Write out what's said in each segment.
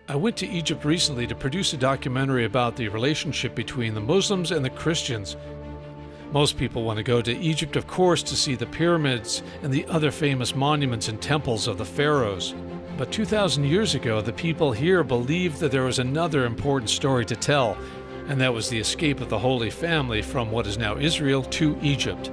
I went to Egypt recently to produce a documentary about the relationship between the Muslims and the Christians. Most people want to go to Egypt, of course, to see the pyramids and the other famous monuments and temples of the pharaohs. But 2,000 years ago, the people here believed that there was another important story to tell, and that was the escape of the Holy Family from what is now Israel to Egypt.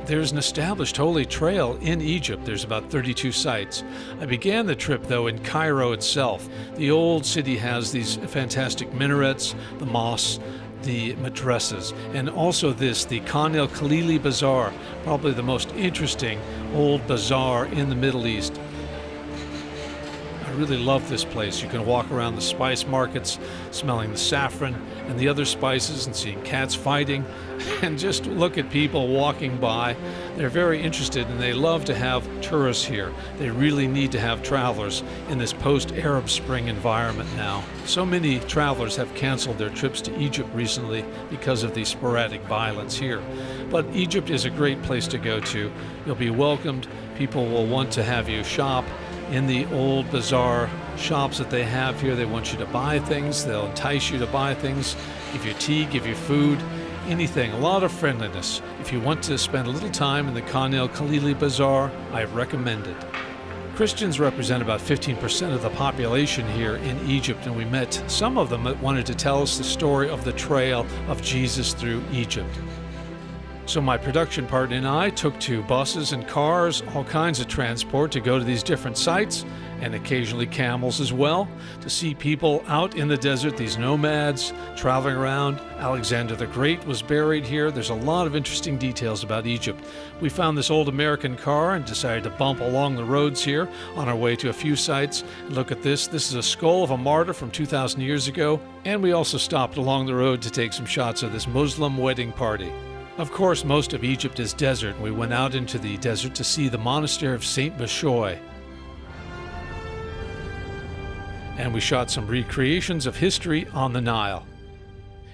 There's an established holy trail in Egypt. There's about 32 sites. I began the trip, though, in Cairo itself. The old city has these fantastic minarets, the mosques, the madrasas, and also the Khan el-Khalili Bazaar, probably the most interesting old bazaar in the Middle East. I really love this place. You can walk around the spice markets, smelling the saffron and the other spices and seeing cats fighting, and just look at people walking by. They're very interested and they love to have tourists here. They really need to have travelers in this post-Arab Spring environment now. So many travelers have canceled their trips to Egypt recently because of the sporadic violence here. But Egypt is a great place to go to. You'll be welcomed. People will want to have you shop in the old bazaar shops that they have here. They want you to buy things. They'll entice you to buy things, give you tea, give you food, anything. A lot of friendliness. If you want to spend a little time in the Khan el-Khalili Bazaar, I recommend it. Christians represent about 15% of the population here in Egypt, and we met some of them that wanted to tell us the story of the trail of Jesus through Egypt. So my production partner and I took to buses and cars, all kinds of transport to go to these different sites, and occasionally camels as well, to see people out in the desert, these nomads traveling around. Alexander the Great was buried here. There's a lot of interesting details about Egypt. We found this old American car and decided to bump along the roads here on our way to a few sites. Look at this. This is a skull of a martyr from 2,000 years ago, and we also stopped along the road to take some shots of this Muslim wedding party. Of course, most of Egypt is desert. We went out into the desert to see the monastery of St. Bashoy. And we shot some recreations of history on the Nile.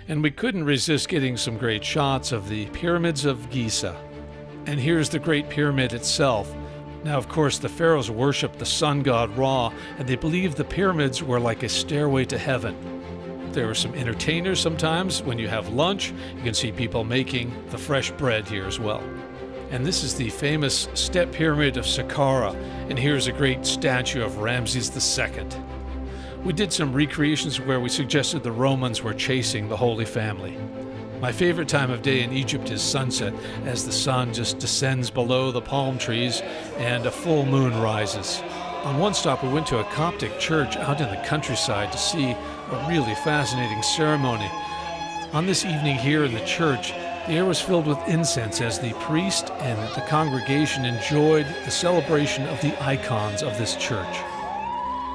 And we couldn't resist getting some great shots of the pyramids of Giza. And here's the Great Pyramid itself. Now, of course, the pharaohs worshipped the sun god Ra, and they believed the pyramids were like a stairway to heaven. There were some entertainers sometimes. When you have lunch, you can see people making the fresh bread here as well. And this is the famous step pyramid of Saqqara, and here's a great statue of Ramses II. We did some recreations where we suggested the Romans were chasing the Holy Family. My favorite time of day in Egypt is sunset, as the sun just descends below the palm trees and a full moon rises. On one stop, we went to a Coptic church out in the countryside to see a really fascinating ceremony. On this evening here in the church, the air was filled with incense as the priest and the congregation enjoyed the celebration of the icons of this church.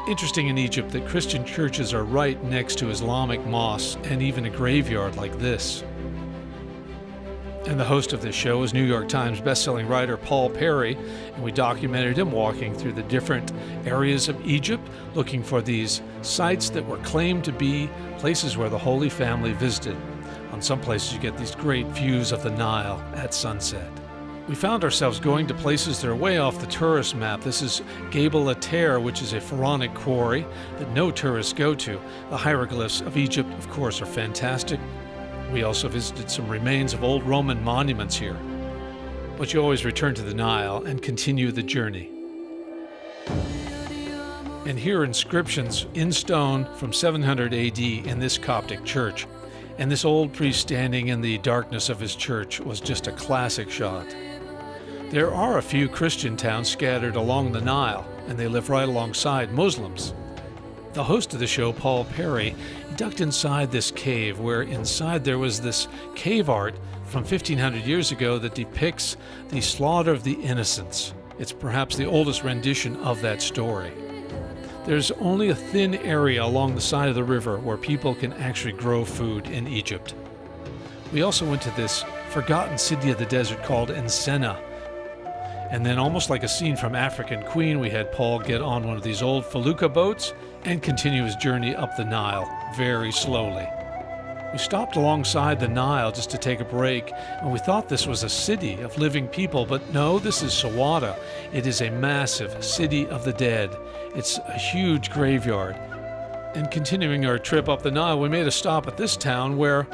Interesting in Egypt that Christian churches are right next to Islamic mosques and even a graveyard like this. And the host of this show is New York Times bestselling writer Paul Perry, and we documented him walking through the different areas of Egypt, looking for these sites that were claimed to be places where the Holy Family visited. On some places you get these great views of the Nile at sunset. We found ourselves going to places that are way off the tourist map. This is Gabel Ater, which is a pharaonic quarry that no tourists go to. The hieroglyphs of Egypt, of course, are fantastic. We also visited some remains of old Roman monuments here. But you always return to the Nile and continue the journey. And here are inscriptions in stone from 700 AD in this Coptic church. And this old priest standing in the darkness of his church was just a classic shot. There are a few Christian towns scattered along the Nile, and they live right alongside Muslims. The host of the show, Paul Perry, he ducked inside this cave where inside there was this cave art from 1,500 years ago that depicts the slaughter of the innocents. It's perhaps the oldest rendition of that story. There's only a thin area along the side of the river where people can actually grow food in Egypt. We also went to this forgotten city of the desert called Ensenna. And then, almost like a scene from African Queen, we had Paul get on one of these old felucca boats and continue his journey up the Nile very slowly. We stopped alongside the Nile just to take a break, and we thought this was a city of living people, but no, this is Sawada. It is a massive city of the dead. It's a huge graveyard. And continuing our trip up the Nile, we made a stop at this town where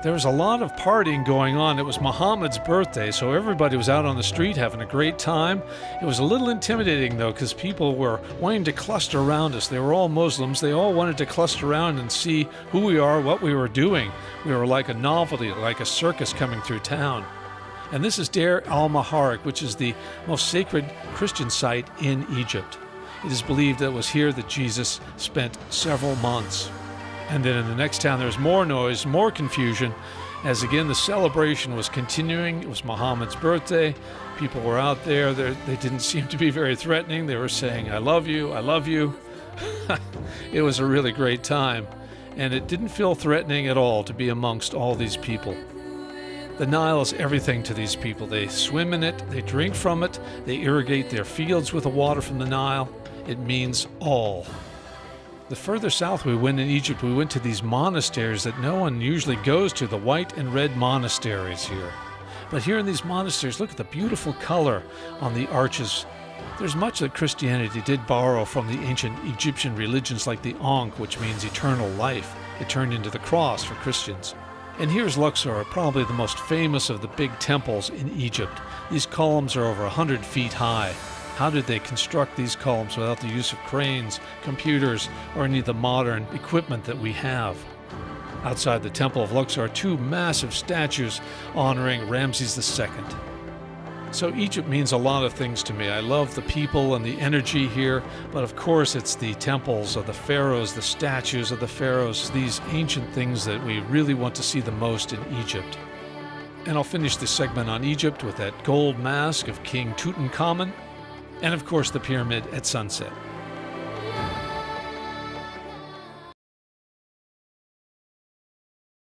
there was a lot of partying going on. It was Muhammad's birthday, so everybody was out on the street having a great time. It was a little intimidating, though, because people were wanting to cluster around us. They were all Muslims. They all wanted to cluster around and see who we are, what we were doing. We were like a novelty, like a circus coming through town. And this is Deir al-Maharik, which is the most sacred Christian site in Egypt. It is believed that it was here that Jesus spent several months. And then in the next town, there was more noise, more confusion, as again the celebration was continuing. It was Muhammad's birthday. People were out there. They didn't seem to be very threatening. They were saying, "I love you, I love you." It was a really great time, and it didn't feel threatening at all to be amongst all these people. The Nile is everything to these people. They swim in it, they drink from it, they irrigate their fields with the water from the Nile. It means all. The further south we went in Egypt, we went to these monasteries that no one usually goes to, the white and red monasteries here. But here in these monasteries, look at the beautiful color on the arches. There's much that Christianity did borrow from the ancient Egyptian religions like the Ankh, which means eternal life. It turned into the cross for Christians. And here's Luxor, probably the most famous of the big temples in Egypt. These columns are over 100 feet high. How did they construct these columns without the use of cranes, computers, or any of the modern equipment that we have? Outside the Temple of Luxor are two massive statues honoring Ramses II. So Egypt means a lot of things to me. I love the people and the energy here, but of course it's the temples of the pharaohs, the statues of the pharaohs, these ancient things that we really want to see the most in Egypt. And I'll finish this segment on Egypt with that gold mask of King Tutankhamun, and of course the pyramid at sunset.